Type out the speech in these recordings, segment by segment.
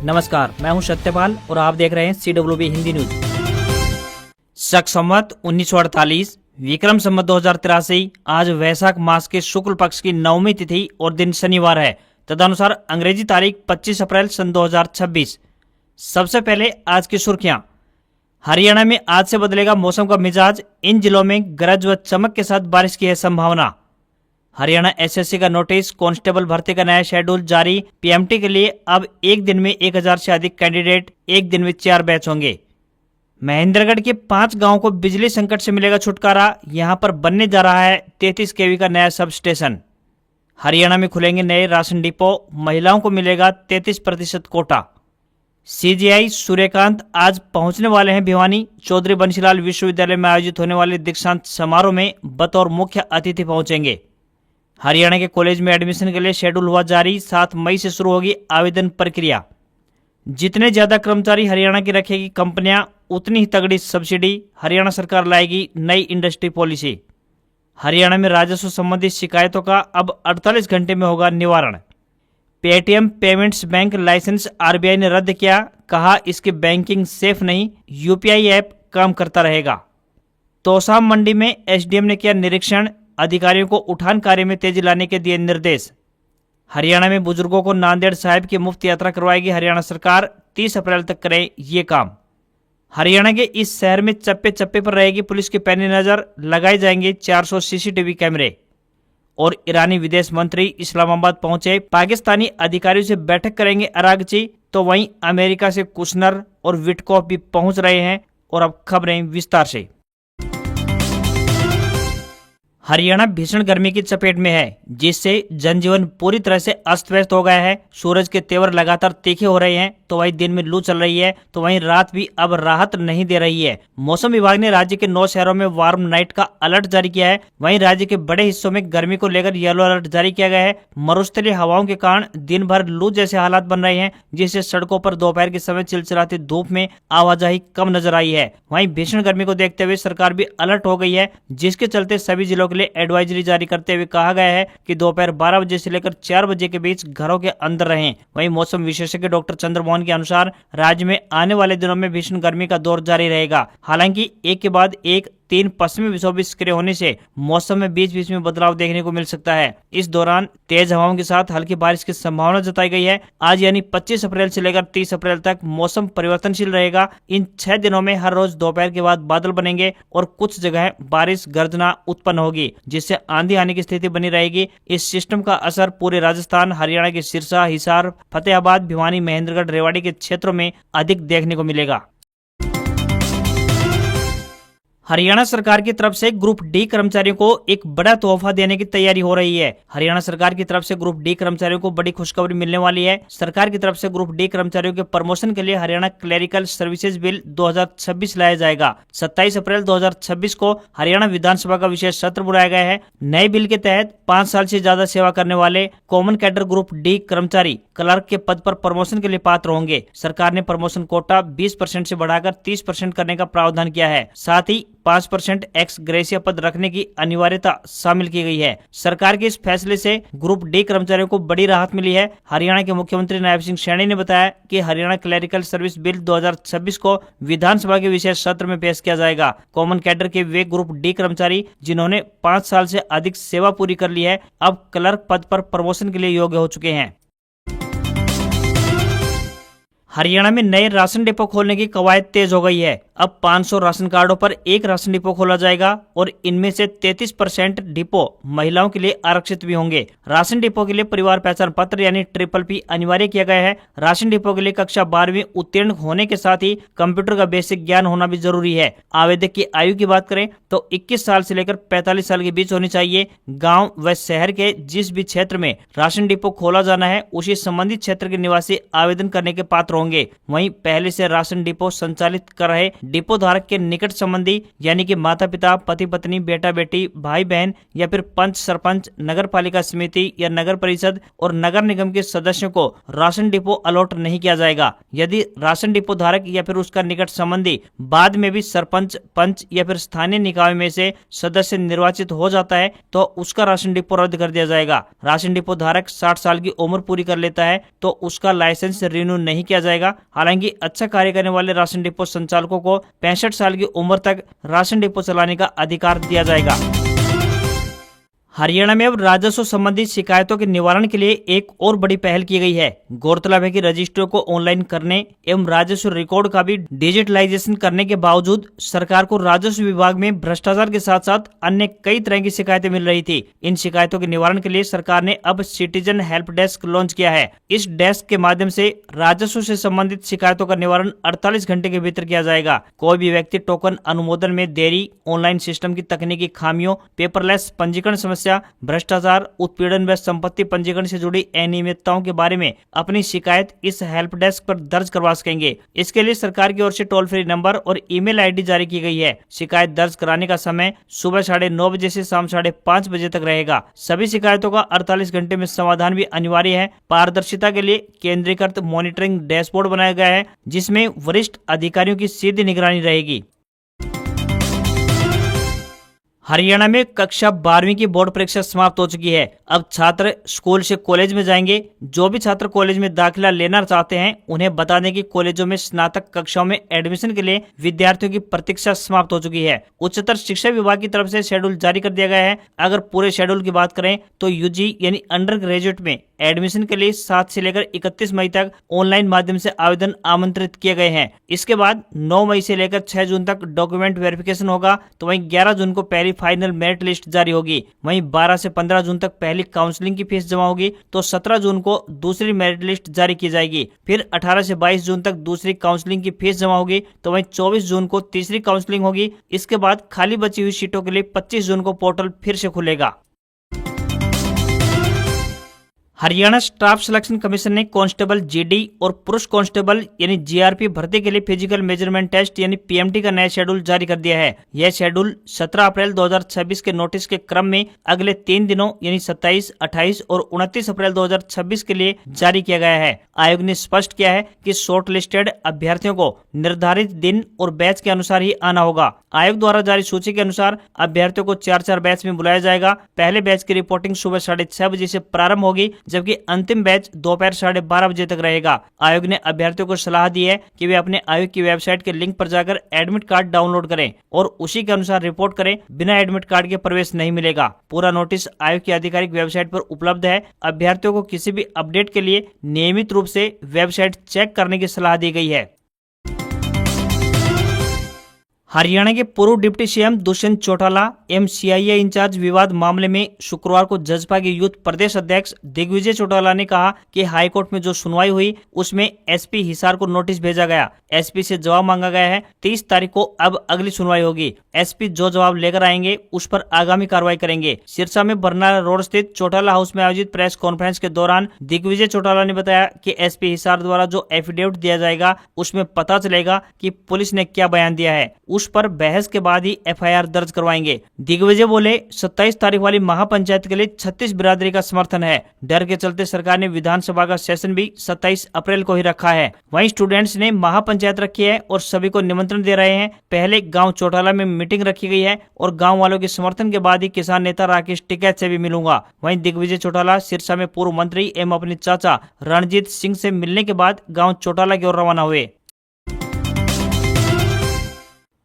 नमस्कार, मैं हूं सत्यपाल और आप देख रहे हैं CWB हिंदी न्यूज। शक संवत 1948 विक्रम संवत 2083 आज वैशाख मास के शुक्ल पक्ष की 9वीं तिथि और दिन शनिवार है। तदनुसार अंग्रेजी तारीख 25 अप्रैल सन 2026। सबसे पहले आज की सुर्खियां। हरियाणा में आज से बदलेगा मौसम का मिजाज, इन जिलों में गरज व चमक के साथ बारिश की है संभावना। हरियाणा एसएससी का नोटिस, कांस्टेबल भर्ती का नया शेड्यूल जारी। पीएमटी के लिए अब एक दिन में 1000 से अधिक कैंडिडेट, एक दिन में 4 बैच होंगे। महेंद्रगढ़ के 5 गांवों को बिजली संकट से मिलेगा छुटकारा, यहां पर बनने जा रहा है 33 केवी का नया सब स्टेशन। हरियाणा में खुलेंगे नए राशन डिपो, महिलाओं को मिलेगा 33% कोटा। सीजीआई सूर्यकांत आज पहुंचने वाले हैं भिवानी। चौधरी बंशीलाल विश्वविद्यालय में आयोजित होने वाले दीक्षांत समारोह में बतौर मुख्य अतिथि पहुंचेंगे। हरियाणा के कॉलेज में एडमिशन के लिए शेड्यूल हुआ जारी, 7 मई से शुरू होगी आवेदन प्रक्रिया। जितने ज्यादा कर्मचारी हरियाणा की रखेगी कंपनियां, उतनी ही तगड़ी सब्सिडी। हरियाणा सरकार लाएगी नई इंडस्ट्री पॉलिसी। हरियाणा में राजस्व संबंधी शिकायतों का अब 48 घंटे में होगा निवारण। Paytm payments bank licence RBI ने रद्द किया, कहा इसकी बैंकिंग सेफ नहीं, यूपीआई ऐप काम करता रहेगा। तोसाम मंडी में एसडीएम ने किया निरीक्षण, अधिकारियों को उठान कार्य में तेजी लाने के दिए निर्देश। हरियाणा में बुजुर्गों को नांदेड़ साहिब की मुफ्त यात्रा करवाएगी हरियाणा सरकार, 30 अप्रैल तक करें ये काम। हरियाणा के इस शहर में चप्पे चप्पे पर रहेगी पुलिस की पैनी नजर, लगाए जाएंगे 400 सीसीटीवी कैमरे। और ईरानी विदेश मंत्री इस्लामाबाद पहुंचे, पाकिस्तानी अधिकारियों से बैठक करेंगे अरागची। तो वहीं अमेरिका से कुशनर और विटकॉफ भी पहुंच रहे हैं। और अब खबरें विस्तार से। हरियाणा भीषण गर्मी की चपेट में है, जिससे जनजीवन पूरी तरह से अस्त व्यस्त हो गया है। सूरज के तेवर लगातार तीखे हो रहे हैं, तो वहीं दिन में लू चल रही है, तो वहीं रात भी अब राहत नहीं दे रही है। मौसम विभाग ने राज्य के 9 शहरों में वार्म नाइट का अलर्ट जारी किया है। वहीं राज्य के बड़े हिस्सों में गर्मी को लेकर येलो अलर्ट जारी किया गया है। मरुस्थलीय हवाओं के कारण दिन भर लू जैसे हालात बन रहे हैं, जिससे सड़कों पर दोपहर के समय चिलचिलाती धूप में आवाजाही कम नजर आई है। वहीं भीषण गर्मी को देखते हुए सरकार भी अलर्ट हो गई है, जिसके चलते सभी जिलों के लिए एडवाइजरी जारी करते हुए कहा गया है कि दोपहर 12 बजे से लेकर 4 बजे के बीच घरों के अंदर रहें। वहीं मौसम विशेषज्ञ डॉक्टर चंद्रमोहन के अनुसार राज्य में आने वाले दिनों में भीषण गर्मी का दौर जारी रहेगा। हालांकि एक के बाद एक 3 पश्चिमी विक्षोभ सक्रिय होने से मौसम में बीच बीच में बदलाव देखने को मिल सकता है। इस दौरान तेज हवाओं के साथ हल्की बारिश की संभावना जताई गई है। आज यानी 25 अप्रैल से लेकर 30 अप्रैल तक मौसम परिवर्तनशील रहेगा। इन 6 दिनों में हर रोज दोपहर के बाद बादल बनेंगे और कुछ जगह बारिश गर्जना उत्पन्न होगी, जिससे आंधी आने की स्थिति बनी रहेगी। इस सिस्टम का असर पूरे राजस्थान, हरियाणा के सिरसा, हिसार, फतेहाबाद, भिवानी, महेंद्रगढ़, रेवाड़ी के क्षेत्रों में अधिक देखने को मिलेगा। हरियाणा सरकार की तरफ से ग्रुप डी कर्मचारियों को एक बड़ा तोहफा देने की तैयारी हो रही है। हरियाणा सरकार की तरफ से ग्रुप डी कर्मचारियों को बड़ी खुशखबरी मिलने वाली है। सरकार की तरफ से ग्रुप डी कर्मचारियों के प्रमोशन के लिए हरियाणा क्लेरिकल सर्विसेज बिल 2026 लाया जाएगा। 27 अप्रैल 2026 को हरियाणा विधानसभा का विशेष सत्र बुलाया गया है। नए बिल के तहत 5 साल से ज्यादा सेवा करने वाले कॉमन कैडर ग्रुप डी कर्मचारी क्लर्क के पद पर प्रमोशन के लिए पात्र होंगे। सरकार ने प्रमोशन कोटा 20% से बढ़ाकर 30% करने का प्रावधान किया है। साथ ही 5% एक्स ग्रेसिया पद रखने की अनिवार्यता शामिल की गई है। सरकार के इस फैसले से ग्रुप डी कर्मचारियों को बड़ी राहत मिली है। हरियाणा के मुख्यमंत्री नायब सिंह सैनी ने बताया कि हरियाणा क्लरिकल सर्विस बिल 2026 को विधानसभा के विशेष सत्र में पेश किया जाएगा। कॉमन कैडर के वे ग्रुप डी कर्मचारी जिन्होंने 5 साल से अधिक सेवा पूरी कर ली है, अब क्लर्क पद पर प्रमोशन के लिए योग्य हो चुके हैं। हरियाणा में नए राशन डिपो खोलने की कवायद तेज हो गई है। अब 500 राशन कार्डों पर एक राशन डिपो खोला जाएगा और इनमें से 33% डिपो महिलाओं के लिए आरक्षित भी होंगे। राशन डिपो के लिए परिवार पहचान पत्र यानी PPP अनिवार्य किया गया है। राशन डिपो के लिए कक्षा 12वीं उत्तीर्ण होने के साथ ही कंप्यूटर का बेसिक ज्ञान होना भी जरूरी है। आवेदक की आयु की बात करें तो 21 साल से लेकर 45 साल के बीच होनी चाहिए। गाँव व शहर के जिस भी क्षेत्र में राशन डिपो खोला जाना है, उसी संबंधित क्षेत्र के निवासी आवेदन करने के पात्र होंगे। वहीं पहले से राशन डिपो संचालित कर रहे डिपो धारक के निकट संबंधी यानी कि माता पिता, पति पत्नी, बेटा बेटी, भाई बहन या फिर पंच सरपंच, नगर पालिका समिति या नगर परिषद और नगर निगम के सदस्यों को राशन डिपो अलॉट नहीं किया जाएगा। यदि राशन डिपो धारक या फिर उसका निकट संबंधी बाद में भी सरपंच, पंच या फिर स्थानीय निकाय में से सदस्य निर्वाचित हो जाता है तो उसका राशन डिपो रद्द कर दिया जाएगा। राशन डिपो धारक 60 साल की उम्र पूरी कर लेता है तो उसका लाइसेंस रिन्यू नहीं किया जाएगा। हालांकि अच्छा कार्य करने वाले राशन डिपो संचालकों को 65 साल की उम्र तक राशन डिपो चलाने का अधिकार दिया जाएगा। हरियाणा में अब राजस्व संबंधी शिकायतों के निवारण के लिए एक और बड़ी पहल की गई है। गौरतलब है कि रजिस्ट्रियों को ऑनलाइन करने एवं राजस्व रिकॉर्ड का भी डिजिटलाइजेशन करने के बावजूद सरकार को राजस्व विभाग में भ्रष्टाचार के साथ साथ अन्य कई तरह की शिकायतें मिल रही थी। इन शिकायतों के निवारण के लिए सरकार ने अब सिटीजन हेल्प डेस्क लॉन्च किया है। इस डेस्क के माध्यम से राजस्व से संबंधित शिकायतों का निवारण 48 घंटे के भीतर किया जाएगा। कोई भी व्यक्ति टोकन अनुमोदन में देरी, ऑनलाइन सिस्टम की तकनीकी खामियों, पेपरलेस पंजीकरण समस्या, भ्रष्टाचार, उत्पीड़न व संपत्ति पंजीकरण से जुड़ी अनियमितताओं के बारे में अपनी शिकायत इस हेल्प डेस्क पर दर्ज करवा सकेंगे। इसके लिए सरकार की ओर से टोल फ्री नंबर और ईमेल आईडी जारी की गई है। शिकायत दर्ज कराने का समय सुबह 9:30 बजे से शाम 5:30 बजे तक रहेगा। सभी शिकायतों का 48 घंटे में समाधान भी अनिवार्य है। पारदर्शिता के लिए केंद्रीकृत मॉनिटरिंग डैशबोर्ड बनाया गया है जिसमें वरिष्ठ अधिकारियों की सीधी निगरानी रहेगी। हरियाणा में कक्षा 12वीं की बोर्ड परीक्षा समाप्त हो चुकी है। अब छात्र स्कूल से कॉलेज में जाएंगे। जो भी छात्र कॉलेज में दाखिला लेना चाहते हैं उन्हें बता दें कि कॉलेजों में स्नातक कक्षाओं में एडमिशन के लिए विद्यार्थियों की प्रतीक्षा समाप्त हो चुकी है। उच्चतर शिक्षा विभाग की तरफ से शेड्यूल जारी कर दिया गया है। अगर पूरे शेड्यूल की बात करें तो यूजी यानी अंडर ग्रेजुएट में एडमिशन के लिए 7 से लेकर 31 मई तक ऑनलाइन माध्यम से आवेदन आमंत्रित किए गए हैं। इसके बाद 9 मई से लेकर 6 जून तक डॉक्यूमेंट वेरिफिकेशन होगा। तो वहीं 11 जून को पहली फाइनल मेरिट लिस्ट जारी होगी। वहीं 12 से 15 जून तक पहली काउंसलिंग की फीस जमा होगी तो 17 जून को दूसरी मेरिट लिस्ट जारी की जाएगी। फिर 18 से 22 जून तक दूसरी काउंसलिंग की फीस जमा होगी तो वहीं 24 जून को तीसरी काउंसलिंग होगी। इसके बाद खाली बची हुई सीटों के लिए 25 जून को पोर्टल फिर से खुलेगा। हरियाणा स्टाफ सिलेक्शन कमीशन ने कांस्टेबल जीडी और पुरुष कांस्टेबल यानी जीआरपी भर्ती के लिए फिजिकल मेजरमेंट टेस्ट यानी पीएमटी का नया शेड्यूल जारी कर दिया है। यह शेड्यूल 17 अप्रैल 2026 के नोटिस के क्रम में अगले 3 दिनों यानी 27, 28 और 29 अप्रैल 2026 के लिए जारी किया गया है। आयोग ने स्पष्ट किया है कि शॉर्ट लिस्टेड अभ्यर्थियों को निर्धारित दिन और बैच के अनुसार ही आना होगा। आयोग द्वारा जारी सूची के अनुसार अभ्यर्थियों को 4-4 बैच में बुलाया जाएगा। पहले बैच की रिपोर्टिंग सुबह 6:30 बजे से प्रारंभ होगी जबकि अंतिम बैच दोपहर 12:30 बजे तक रहेगा। आयोग ने अभ्यर्थियों को सलाह दी है कि वे अपने आयोग की वेबसाइट के लिंक पर जाकर एडमिट कार्ड डाउनलोड करें और उसी के अनुसार रिपोर्ट करें। बिना एडमिट कार्ड के प्रवेश नहीं मिलेगा। पूरा नोटिस आयोग की आधिकारिक वेबसाइट पर उपलब्ध है। अभ्यर्थियों को किसी भी अपडेट के लिए नियमित रूप से वेबसाइट चेक करने की सलाह दी गई है। हरियाणा के पूर्व डिप्टी सीएम दुष्यंत चौटाला एवं सीआईए इंचार्ज विवाद मामले में शुक्रवार को जसपा के यूथ प्रदेश अध्यक्ष दिग्विजय चौटाला ने कहा कि हाईकोर्ट में जो सुनवाई हुई उसमें एसपी हिसार को नोटिस भेजा गया। एसपी से जवाब मांगा गया है। 30 तारीख को अब अगली सुनवाई होगी। एसपी जो जवाब लेकर आएंगे उस पर आगामी कार्रवाई करेंगे। सिरसा में बरनाला रोड स्थित चौटाला हाउस में आयोजित प्रेस कॉन्फ्रेंस के दौरान दिग्विजय चौटाला ने बताया कि एसपी हिसार द्वारा जो एफिडेविट दिया जाएगा उसमें पता चलेगा कि पुलिस ने क्या बयान दिया है। उस पर बहस के बाद ही एफआईआर दर्ज करवाएंगे। दिग्विजय बोले 27 तारीख वाली महापंचायत के लिए 36 बिरादरी का समर्थन है। डर के चलते सरकार ने विधानसभा का सेशन भी 27 अप्रैल को ही रखा है। वहीं स्टूडेंट्स ने महापंचायत रखी है और सभी को निमंत्रण दे रहे हैं। पहले गांव चौटाला में मीटिंग रखी गई है और गांव वालों के समर्थन के बाद ही किसान नेता राकेश टिकैत से भी मिलूंगा। वहीं दिग्विजय चौटाला सिरसा में पूर्व मंत्री एवं अपने चाचा रणजीत सिंह से मिलने के बाद गाँव चौटाला की ओर रवाना हुए।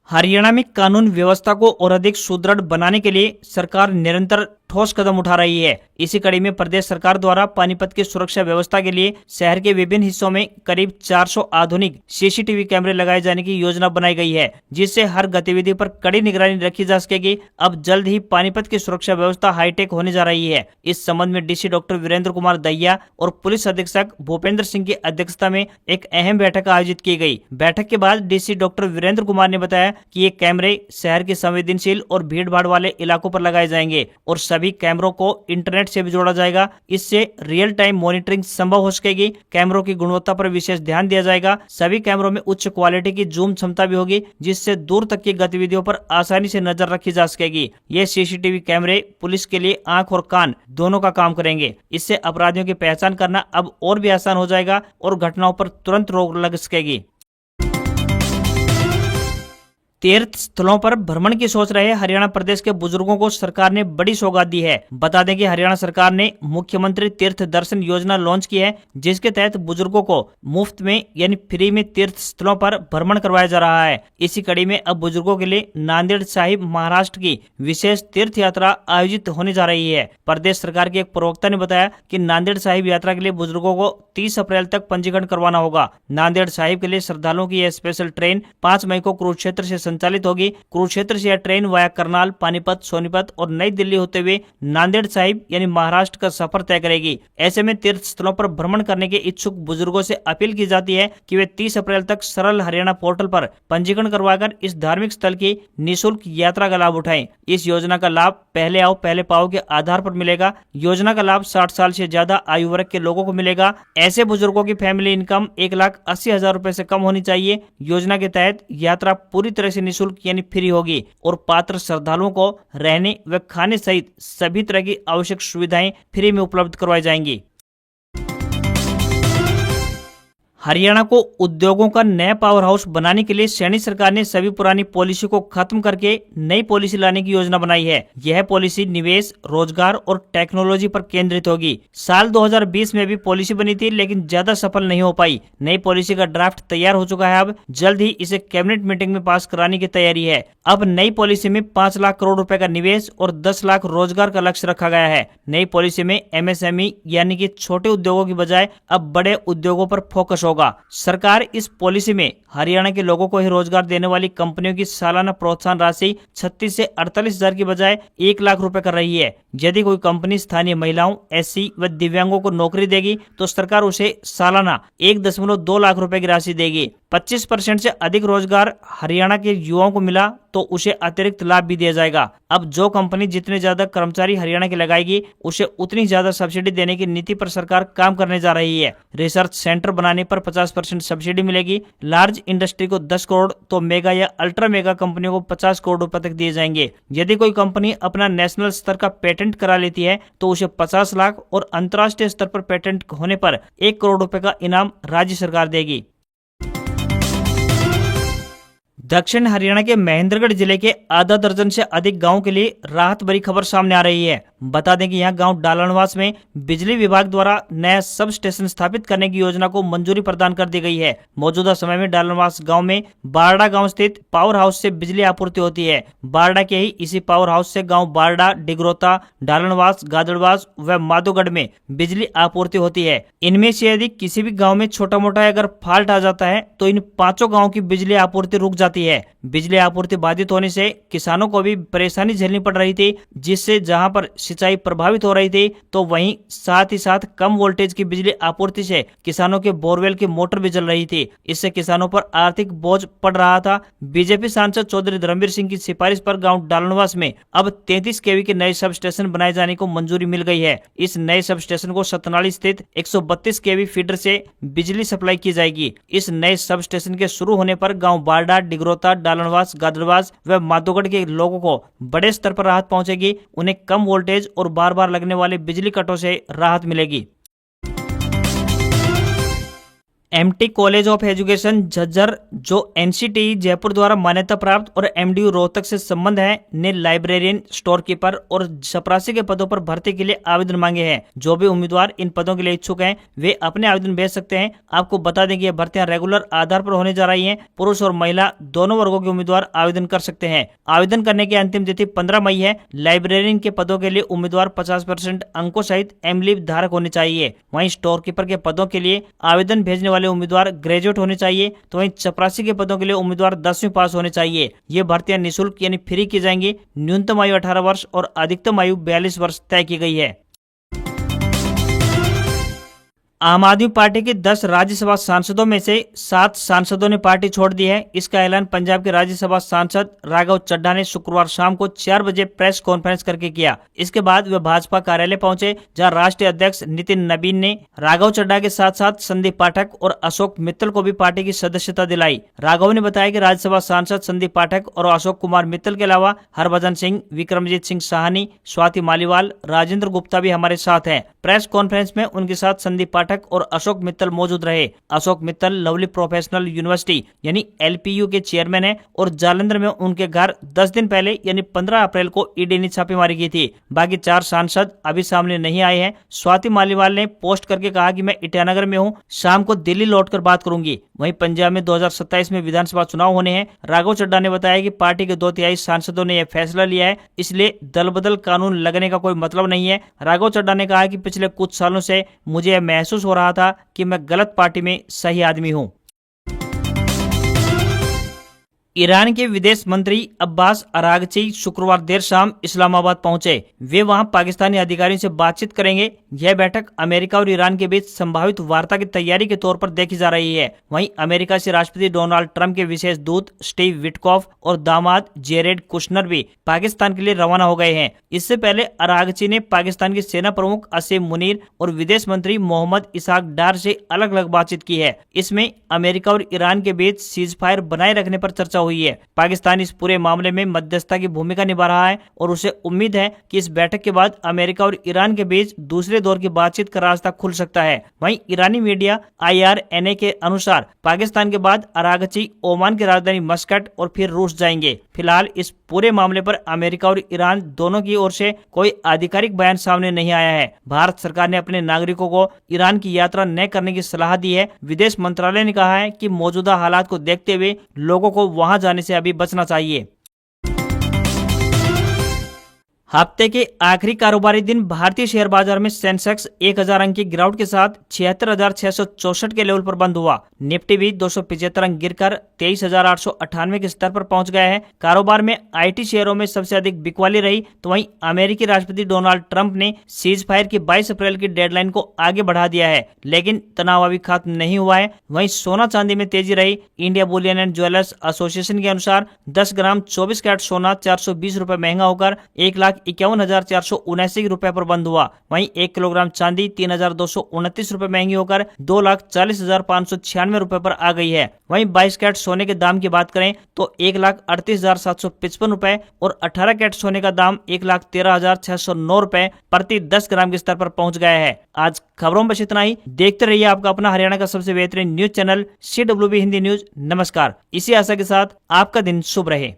हरियाणा में कानून व्यवस्था को और अधिक सुदृढ़ बनाने के लिए सरकार निरंतर ठोस कदम उठा रही है। इसी कड़ी में प्रदेश सरकार द्वारा पानीपत की सुरक्षा व्यवस्था के लिए शहर के विभिन्न हिस्सों में करीब 400 आधुनिक सीसीटीवी कैमरे लगाए जाने की योजना बनाई गई है जिससे हर गतिविधि पर कड़ी निगरानी रखी जा सकेगी। अब जल्द ही पानीपत की सुरक्षा व्यवस्था हाईटेक होने जा रही है। इस संबंध में डीसी डॉक्टर वीरेंद्र कुमार दहिया और पुलिस अधीक्षक भूपेंद्र सिंह की अध्यक्षता में एक अहम बैठक आयोजित की गई। बैठक के बाद डीसी डॉक्टर वीरेंद्र कुमार ने बताया कि ये कैमरे शहर के संवेदनशील और भीड़ भाड़ वाले इलाकों पर लगाए जाएंगे और सभी कैमरों को इंटरनेट से भी जोड़ा जाएगा। इससे रियल टाइम मॉनिटरिंग संभव हो सकेगी। कैमरों की गुणवत्ता पर विशेष ध्यान दिया जाएगा। सभी कैमरों में उच्च क्वालिटी की जूम क्षमता भी होगी, जिससे दूर तक की गतिविधियों पर आसानी से नजर रखी जा सकेगी। ये सीसीटीवी कैमरे पुलिस के लिए आंख और कान दोनों का काम करेंगे। इससे अपराधियों की पहचान करना अब और भी आसान हो जाएगा और घटनाओं पर तुरंत रोक लग सकेगी। तीर्थ स्थलों पर भ्रमण की सोच रहे हरियाणा प्रदेश के बुजुर्गों को सरकार ने बड़ी सौगात दी है। बता दें कि हरियाणा सरकार ने मुख्यमंत्री तीर्थ दर्शन योजना लॉन्च की है, जिसके तहत बुजुर्गों को मुफ्त में यानी फ्री में तीर्थ स्थलों पर भ्रमण करवाया जा रहा है। इसी कड़ी में अब बुजुर्गों के लिए नांदेड़ साहिब महाराष्ट्र की विशेष तीर्थ यात्रा आयोजित होने जा रही है। प्रदेश सरकार के एक प्रवक्ता ने बताया कि नांदेड़ साहिब यात्रा के लिए बुजुर्गों को 30 अप्रैल तक पंजीकरण करवाना होगा। नांदेड़ साहिब के लिए श्रद्धालुओं की यह स्पेशल ट्रेन 5 मई को कुरुक्षेत्र से संचालित होगी। कुरुक्षेत्र से यह ट्रेन वाया करनाल, पानीपत, सोनीपत और नई दिल्ली होते हुए नांदेड़ साहिब यानी महाराष्ट्र का सफर तय करेगी। ऐसे में तीर्थ स्थलों पर भ्रमण करने के इच्छुक बुजुर्गों से अपील की जाती है कि वे 30 अप्रैल तक सरल हरियाणा पोर्टल पर पंजीकरण करवाकर इस धार्मिक स्थल की निःशुल्क यात्रा का लाभ उठाएं। इस योजना का लाभ पहले आओ पहले पाओ के आधार पर मिलेगा। योजना का लाभ 60 साल से ज्यादा आयु वर्ग के लोगों को मिलेगा। ऐसे बुजुर्गों की फैमिली इनकम 1,80,000 रुपए से कम होनी चाहिए। योजना के तहत यात्रा पूरी तरह से निःशुल्क यानी फ्री होगी और पात्र श्रद्धालुओं को रहने व खाने सहित सभी तरह की आवश्यक सुविधाएं फ्री में उपलब्ध करवाई जाएंगी। हरियाणा को उद्योगों का नया पावर हाउस बनाने के लिए सैनी सरकार ने सभी पुरानी पॉलिसी को खत्म करके नई पॉलिसी लाने की योजना बनाई है। यह पॉलिसी निवेश, रोजगार और टेक्नोलॉजी पर केंद्रित होगी। साल 2020 में भी पॉलिसी बनी थी, लेकिन ज्यादा सफल नहीं हो पाई। नई पॉलिसी का ड्राफ्ट तैयार हो चुका है। अब जल्द ही इसे कैबिनेट मीटिंग में पास कराने की तैयारी है। अब नई पॉलिसी में 5 लाख करोड़ रुपए का निवेश और 10 लाख रोजगार का लक्ष्य रखा गया है। नई पॉलिसी में MSME यानी कि छोटे उद्योगों की बजाय अब बड़े उद्योगों पर फोकस होगा। सरकार इस पॉलिसी में हरियाणा के लोगों को ही रोजगार देने वाली कंपनियों की सालाना प्रोत्साहन राशि 36 से 48 हजार की बजाय 1 लाख रुपए कर रही है। यदि कोई कंपनी स्थानीय महिलाओं, SC व दिव्यांगों को नौकरी देगी तो सरकार उसे सालाना 1.2 लाख रुपए की राशि देगी। 25% से अधिक रोजगार हरियाणा के युवाओं को मिला तो उसे अतिरिक्त लाभ भी दिया जाएगा। अब जो कंपनी जितने ज्यादा कर्मचारी हरियाणा के लगाएगी उसे उतनी ज्यादा सब्सिडी देने की नीति पर सरकार काम करने जा रही है। रिसर्च सेंटर बनाने पर 50% सब्सिडी मिलेगी। लार्ज इंडस्ट्री को 10 करोड़ तो मेगा या अल्ट्रा मेगा कंपनियों को 50 करोड़ रुपए तक दिए जाएंगे। यदि कोई कंपनी अपना नेशनल स्तर का पेटेंट करा लेती है तो उसे 50 लाख और अंतर्राष्ट्रीय स्तर पर पेटेंट होने पर 1 करोड़ रुपए का इनाम राज्य सरकार देगी। दक्षिण हरियाणा के महेंद्रगढ़ जिले के आधा दर्जन से अधिक गांवों के लिए राहत भरी खबर सामने आ रही है। बता दें कि यहां गांव डालनवास में बिजली विभाग द्वारा नया सब स्टेशन स्थापित करने की योजना को मंजूरी प्रदान कर दी गई है। मौजूदा समय में डालनवास गांव में बारडा गांव स्थित पावर हाउस से बिजली आपूर्ति होती है। बारडा के ही इसी पावर हाउस से गांव बारडा, डिग्रोता, डालनवास, गादड़वास व माधोगढ़ में बिजली आपूर्ति होती है। इनमें से यदि किसी भी गाँव में छोटा मोटा अगर फॉल्ट आ जाता है तो इन 5 गाँव की बिजली आपूर्ति रुक जाती है। बिजली आपूर्ति बाधित होने से किसानों को भी परेशानी झेलनी पड़ रही थी, जिससे जहां पर सिंचाई प्रभावित हो रही थी तो वहीं साथ ही साथ कम वोल्टेज की बिजली आपूर्ति से किसानों के बोरवेल की मोटर भी जल रही थी। इससे किसानों पर आर्थिक बोझ पड़ रहा था। बीजेपी सांसद चौधरी धर्मवीर सिंह की सिफारिश पर गांव डालनवास में अब 33 kV के नए सब स्टेशन बनाए जाने को मंजूरी मिल गई है। इस नए सब स्टेशन को सतनाली स्थित 132 kV फीडर से बिजली सप्लाई की जाएगी। इस नए सब स्टेशन के शुरू होने पर गाँव बारडा, डिग्रोता, डालनवास, गादड़वास व माधोगढ़ के लोगों को बड़े स्तर पर राहत पहुंचेगी। उन्हें कम वोल्टेज और बार बार लगने वाले बिजली कटों से राहत मिलेगी। MT college of education Jhajjar, जो NCTE जयपुर द्वारा मान्यता प्राप्त और MDU रोहतक से संबंध है, ने लाइब्रेरियन, स्टोर कीपर और चपरासी के पदों पर भर्ती के लिए आवेदन मांगे हैं। जो भी उम्मीदवार इन पदों के लिए इच्छुक हैं वे अपने आवेदन भेज सकते हैं। आपको बता दें कि ये भर्तियां रेगुलर आधार पर होने जा रही हैं। पुरुष और महिला दोनों वर्गों के उम्मीदवार आवेदन कर सकते हैं। आवेदन करने की अंतिम तिथि 15 मई है। लाइब्रेरियन के पदों के लिए उम्मीदवार 50% अंकों सहित M.Liv धारक होने चाहिए। वहीं स्टोर कीपर के पदों के लिए आवेदन भेजने वाले उम्मीदवार ग्रेजुएट होने चाहिए। तो वहीं चपरासी के पदों के लिए उम्मीदवार 10वीं पास होने चाहिए। ये भर्तियां निःशुल्क यानी फ्री की जाएंगी। न्यूनतम आयु 18 वर्ष और अधिकतम आयु 42 वर्ष तय की गई है। आम आदमी पार्टी के 10 राज्यसभा सांसदों में से 7 सांसदों ने पार्टी छोड़ दी है। इसका ऐलान पंजाब के राज्यसभा सांसद राघव चड्ढा ने शुक्रवार शाम को 4 बजे प्रेस कॉन्फ्रेंस करके किया। इसके बाद वे भाजपा कार्यालय पहुंचे, जहां राष्ट्रीय अध्यक्ष नितिन नबीन ने राघव चड्ढा के साथ साथ संदीप पाठक और अशोक मित्तल को भी पार्टी की सदस्यता दिलाई। राघव ने बताया कि राज्यसभा सांसद संदीप पाठक और अशोक कुमार मित्तल के अलावा हरभजन सिंह, विक्रमजीत सिंह साहनी, स्वाति मालीवाल, राजेंद्र गुप्ता भी हमारे साथ हैं। प्रेस कॉन्फ्रेंस में उनके साथ संदीप पाठक और अशोक मित्तल मौजूद रहे। Ashok Mittal lovely professional university यानी एलपीयू के चेयरमैन हैं और जालंधर में उनके घर 10 दिन पहले यानी 15 अप्रैल को ईडी ने छापेमारी की थी। बाकी 4 सांसद अभी सामने नहीं आए हैं। स्वाति मालीवाल ने पोस्ट करके कहा कि मैं ईटानगर में हूं, शाम को दिल्ली लौटकर बात करूंगी। वहीं पंजाब में 2027 में विधानसभा चुनाव होने हैं। राघव चड्ढा ने बताया कि पार्टी के 2/3 सांसदों ने यह फैसला लिया है, इसलिए दल बदल कानून लगने का कोई मतलब नहीं है। राघव चड्ढा ने कहा कि पिछले कुछ सालों से मुझे यह महसूस हो रहा था कि मैं गलत पार्टी में सही आदमी हूं। ईरान के विदेश मंत्री अब्बास अरागची शुक्रवार देर शाम इस्लामाबाद पहुंचे। वे वहां पाकिस्तानी अधिकारियों से बातचीत करेंगे। यह बैठक अमेरिका और ईरान के बीच संभावित वार्ता की तैयारी के तौर पर देखी जा रही है। वहीं अमेरिका से राष्ट्रपति डोनाल्ड ट्रंप के विशेष दूत स्टीव विटकॉफ और दामाद जेरेड कुशनर भी पाकिस्तान के लिए रवाना हो गए हैं। इससे पहले अरागची ने पाकिस्तान के सेना प्रमुख असीम मुनीर और विदेश मंत्री मोहम्मद इसाक डार से अलग अलग बातचीत की है। इसमें अमेरिका और ईरान के बीच सीजफायर बनाए रखने पर चर्चा हुई है। पाकिस्तान इस पूरे मामले में मध्यस्थता की भूमिका निभा रहा है और उसे उम्मीद है कि इस बैठक के बाद अमेरिका और ईरान के बीच दूसरे दौर की बातचीत का रास्ता खुल सकता है। वहीं ईरानी मीडिया IRNA के अनुसार पाकिस्तान के बाद अरागची ओमान की राजधानी मस्कट और फिर रूस जाएंगे। फिलहाल इस पूरे मामले पर अमेरिका और ईरान दोनों की ओर से कोई आधिकारिक बयान सामने नहीं आया है। भारत सरकार ने अपने नागरिकों को ईरान की यात्रा न करने की सलाह दी है। विदेश मंत्रालय ने कहा है कि मौजूदा हालात को देखते हुए लोगों को वहां जाने से अभी बचना चाहिए। हफ्ते के आखिरी कारोबारी दिन भारतीय शेयर बाजार में सेंसेक्स 1000 अंक की गिरावट के साथ 76,664 के लेवल पर बंद हुआ। निफ्टी भी 275 अंक गिरकर 23,898 के स्तर पर पहुंच गया है। कारोबार में IT शेयरों में सबसे अधिक बिकवाली रही, तो वहीं अमेरिकी राष्ट्रपति डोनाल्ड ट्रंप ने सीज फायर की 22 अप्रैल की डेडलाइन को आगे बढ़ा दिया है, लेकिन तनाव अभी खत्म नहीं हुआ है। वहीं सोना चांदी में तेजी रही। India Boolean and jewellers association के अनुसार 10 ग्राम 24 कैरेट सोना 420 रुपए महंगा होकर 1,51,479 रुपए पर बंद हुआ। वहीं 1 किलोग्राम चांदी 3,229 रुपए महंगी होकर 2,40,596 रुपए पर आ गई है। वहीं 22 कैरेट सोने के दाम की बात करें तो 1,38,755 रुपए और 18 कैरेट सोने का दाम 1,13,609 रुपए प्रति 10 ग्राम के स्तर पर पहुंच गया है। आज खबरों में बस इतना ही। देखते रहिए आपका अपना हरियाणा का सबसे बेहतरीन news channel CWB Hindi news. नमस्कार। इसी आशा के साथ आपका दिन शुभ रहे।